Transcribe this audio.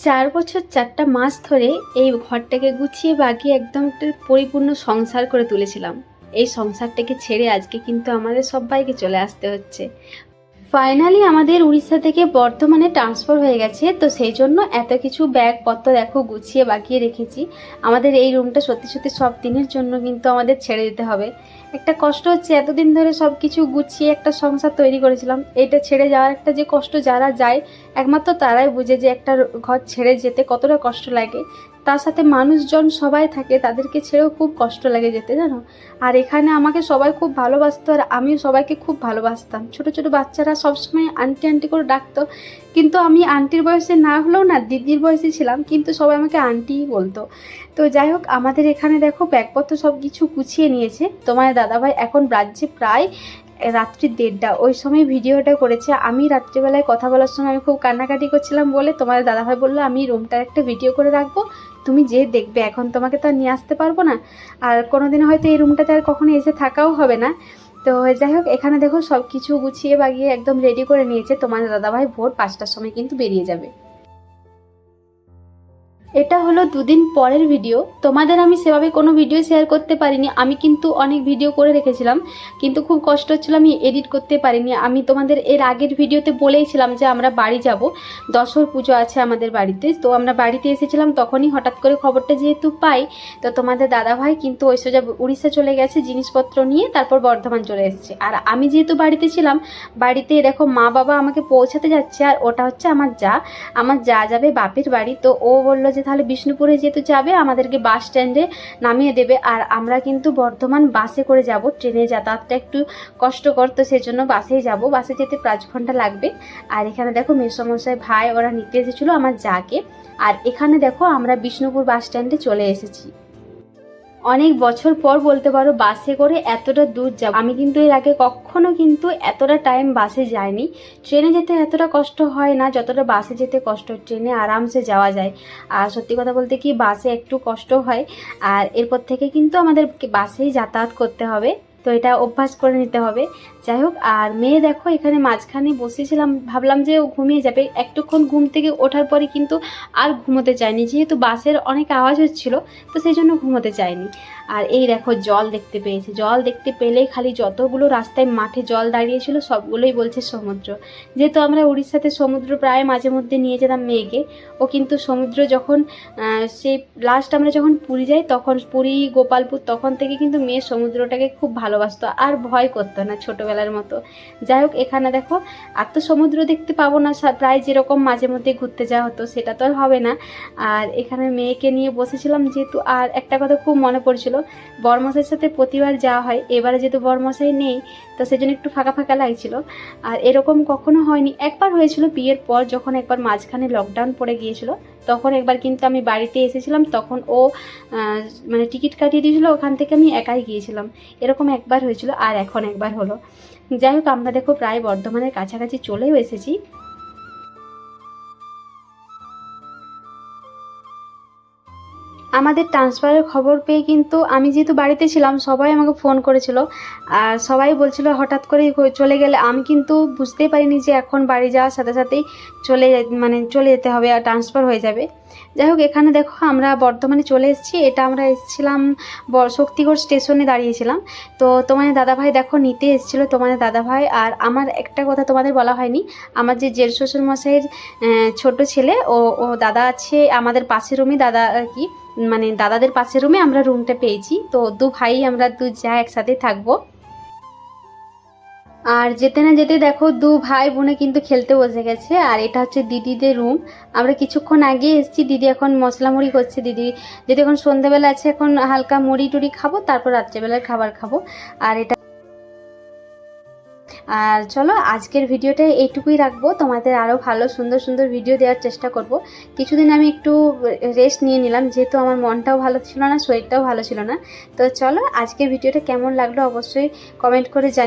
4 বছর 4টা মাস ধরে এই ঘরটাকে গুছিয়ে বাগিয়ে একদম একটা পরিপূর্ণ সংসার করে তুলেছিলাম। এই সংসারটাকে ছেড়ে আজকে কিন্তু আমাদের সবাইকে চলে আসতে হচ্ছে। ফাইনালি আমাদের উড়িষ্যা থেকে বর্ধমানে ট্রান্সফার হয়ে গেছে, তো সেই জন্য এত কিছু ব্যাগপত্র দেখো গুছিয়ে বাগিয়ে রেখেছি। আমাদের এই রুমটা সত্যি সত্যি সব দিনের জন্য কিন্তু আমাদের ছেড়ে দিতে হবে। একটা কষ্ট হচ্ছে, এতদিন ধরে সব কিছু গুছিয়ে একটা সংসার তৈরি করেছিলাম, এটা ছেড়ে যাওয়ার একটা যে কষ্ট যারা যায় একমাত্র তারাই বুঝে যে একটা ঘর ছেড়ে যেতে কতটা কষ্ট লাগে। তার সাথে মানুষজন সবাই থাকে, তাদেরকে ছেড়েও খুব কষ্ট লাগে যেতে, জানো। আর এখানে আমাকে সবাই খুব ভালোবাসতো আর আমিও সবাইকে খুব ভালোবাসতাম। ছোট ছোট বাচ্চারা সবসময় আন্টি আন্টি করে ডাকতো, কিন্তু আমি আন্টির বয়সে না হলেও না দিদির বয়সে ছিলাম, কিন্তু সবাই আমাকে আন্টিই বলতো। তো যাই হোক, আমাদের এখানে দেখো ব্যাগপত্র সব কিছু গুছিয়ে নিয়েছে। তোমার দাদাভাই এখন বাজছে প্রায় রাত্রি 1:30, ওই সময় ভিডিওটা করেছে। আমি রাত্রিবেলায় কথা বলার সময় আমি খুব কান্নাকাটি করছিলাম বলে তোমার দাদাভাই বললো আমি রুমটার একটা ভিডিও করে রাখবো, তুমি যে দেখবে, এখন তোমাকে তো আর নিয়ে আসতে পারবো না, আর কোনোদিন হয়তো এই রুমটাতে আর কখনো এসে থাকাও হবে না। তো যাই হোক, এখানে দেখো সব কিছু গুছিয়ে বাগিয়ে একদম রেডি করে নিয়েছে। তোমার দাদাভাই ভোর 5টার সময় কিন্তু বেরিয়ে যাবে। এটা হলো 2 দিন পরের ভিডিও। তোমাদের আমি সেভাবে কোনো ভিডিও শেয়ার করতে পারিনি। আমি কিন্তু অনেক ভিডিও করে রেখেছিলাম, কিন্তু খুব কষ্ট হচ্ছিল, আমি এডিট করতে পারিনি। আমি তোমাদের এর আগের ভিডিওতে বলেইছিলাম যে আমরা বাড়ি যাব, দশর পুজো আছে আমাদের বাড়িতে। তো আমরা বাড়িতে এসেছিলাম, তখনই হঠাৎ করে খবরটা যেহেতু পাই, তো তোমাদের দাদাভাই কিন্তু ওই সোজা উড়িষ্যা চলে গেছে জিনিসপত্র নিয়ে, তারপর বর্ধমান চলে এসেছে। আর আমি যেহেতু বাড়িতে ছিলাম, বাড়িতে দেখো মা বাবা আমাকে পৌঁছাতে যাচ্ছে, আর ওটা হচ্ছে আমার যা যাবে বাপের বাড়ি। তো ও বললো যে তাহলে বিষ্ণুপুরে যেহেতু যাবে আমাদেরকে বাস স্ট্যান্ডে নামিয়ে দেবে, আর আমরা কিন্তু বর্ধমান বাসে করে যাব। ট্রেনে যাতায়াতটা একটু কষ্টকর, তো সেই জন্য বাসেই যাব। বাসে যেতে 5 ঘন্টা লাগবে। আর এখানে দেখো মেসোমশাই ভাই ওরা নিতে এসেছিলো আমার যাকে। আর এখানে দেখো আমরা বিষ্ণুপুর বাস স্ট্যান্ডে চলে এসেছি। অনেক বছর পর বলতে পারো বাসে করে এতটা দূর যাব। আমি কিন্তু এর আগে কখনো কিন্তু এতটা টাইম বাসে যাইনি। ট্রেনে যেতে এতটা কষ্ট হয় না যতটা বাসে যেতে কষ্ট। ট্রেনে আরামসে যাওয়া যায়, আর সত্যি কথা বলতে কি বাসে একটু কষ্ট হয়। আর এরপর থেকে কিন্তু আমাদের বাসেই যাতায়াত করতে হবে, তো এটা অভ্যাস করে নিতে হবে। যাই হোক, আর মেয়ে দেখো এখানে মাঝখানে বসেছিলাম, ভাবলাম যে ও ঘুমিয়ে যাবে। একটুক্ষণ ঘুম থেকে ওঠার পরে কিন্তু আর ঘুমোতে চায়নি, যেহেতু বাসের অনেক আওয়াজ হচ্ছিল, তো সেই জন্য ঘুমোতে চায়নি। আর এই দেখো জল দেখতে পেয়েছে, জল দেখতে পেলেই খালি যতগুলো রাস্তায় মাঠে জল দাঁড়িয়েছিল সবগুলোই বলছে সমুদ্র। যেহেতু আমরা উড়িষ্যাতে সমুদ্র প্রায় মাঝে মধ্যে নিয়ে যেতাম মেয়েকে, ও কিন্তু সমুদ্র যখন সেই লাস্ট আমরা যখন পুরী যাই, তখন পুরী গোপালপুর, তখন থেকে কিন্তু মেয়ে সমুদ্রটাকে খুব ভালোবাসতো আর ভয় করতো না ছোটোবেলার মতো। যাই হোক, এখানে দেখো আর তো সমুদ্র দেখতে পাবো না, প্রায় যেরকম মাঝে মধ্যে ঘুরতে যাওয়া হতো সেটা তো আর হবে না। আর এখানে মেয়েকে নিয়ে বসেছিলাম যেহেতু। আর একটা কথা খুব মনে পড়ছিল, বরমশাইয়ের সাথে প্রতিবার যাওয়া হয়, এবারে যেহেতু বরমশাই নেই তো সেজন্য একটু ফাঁকা ফাঁকা লাগছিল। আর এরকম কখনো হয়নি, একবার হয়েছিল বিয়ের পর, যখন একবার মাঝখানে লকডাউন পড়ে গিয়েছিল, তখন একবার কিন্তু আমি বাড়িতে এসেছিলাম, তখন ও মানে টিকিট কাটিয়ে দিয়েছিল, ওখান থেকে আমি একাই গিয়েছিলাম। এরকম একবার হয়েছিল, আর এখন একবার হলো। যাই হোক, আমরা দেখো প্রায় বর্ধমানের কাছাকাছি চলেও এসেছি। আমাদের ট্রান্সফারের খবর পেয়ে কিন্তু আমি যেহেতু বাড়িতে ছিলাম, সবাই আমাকে ফোন করেছিল, আর সবাই বলছিল হঠাৎ করে চলে গেলে। আমি কিন্তু বুঝতেই পারিনি যে এখন বাড়ি যাওয়ার সাথে সাথেই চলে যেতে হবে আর ট্রান্সফার হয়ে যাবে। যাই হোক, এখানে দেখো আমরা বর্ধমানে চলে এসেছি। এটা আমরা এসেছিলাম শক্তিগড় স্টেশনে দাঁড়িয়েছিলাম। তো তোমাদের দাদাভাই দেখো নিতে এসেছিলো, তোমাদের দাদাভাই। আর আমার একটা কথা তোমাদের বলা হয়নি, আমার যে জেঠ শ্বশুর মশাইয়ের ছোট ছেলে, ও দাদা আছে আমাদের পাশের রুমে, দাদা আর কি মানে দাদাদের পাশের রুমে আমরা রুমটা পেয়েছি। তো 2 ভাই আমরা 2 যা একসাথে থাকবো। আর যেতে না যেতে দেখো 2 ভাই বোনে কিন্তু খেলতে বসে গেছে। আর এটা হচ্ছে দিদিদের রুম। আমরা কিছুক্ষণ আগে এসেছি, দিদি এখন মশলা মুড়ি করছে। দিদি যদি এখন সন্ধ্যাবেলা আছে, এখন হালকা মুড়ি টুড়ি খাবো, তারপর রাত্রেবেলার খাবার খাবো। আর চলো আজকের ভিডিওটা এইটুকুই রাখবো। তোমাদের আরও ভালো সুন্দর সুন্দর ভিডিও দেওয়ার চেষ্টা করব। কিছুদিন আমি একটু রেস্ট নিয়ে নিলাম, যেহেতু আমার মনটাও ভালো ছিল না, শরীরটাও ভালো ছিল না। তো চলো আজকের ভিডিওটা কেমন লাগলো অবশ্যই কমেন্ট করে জানিও।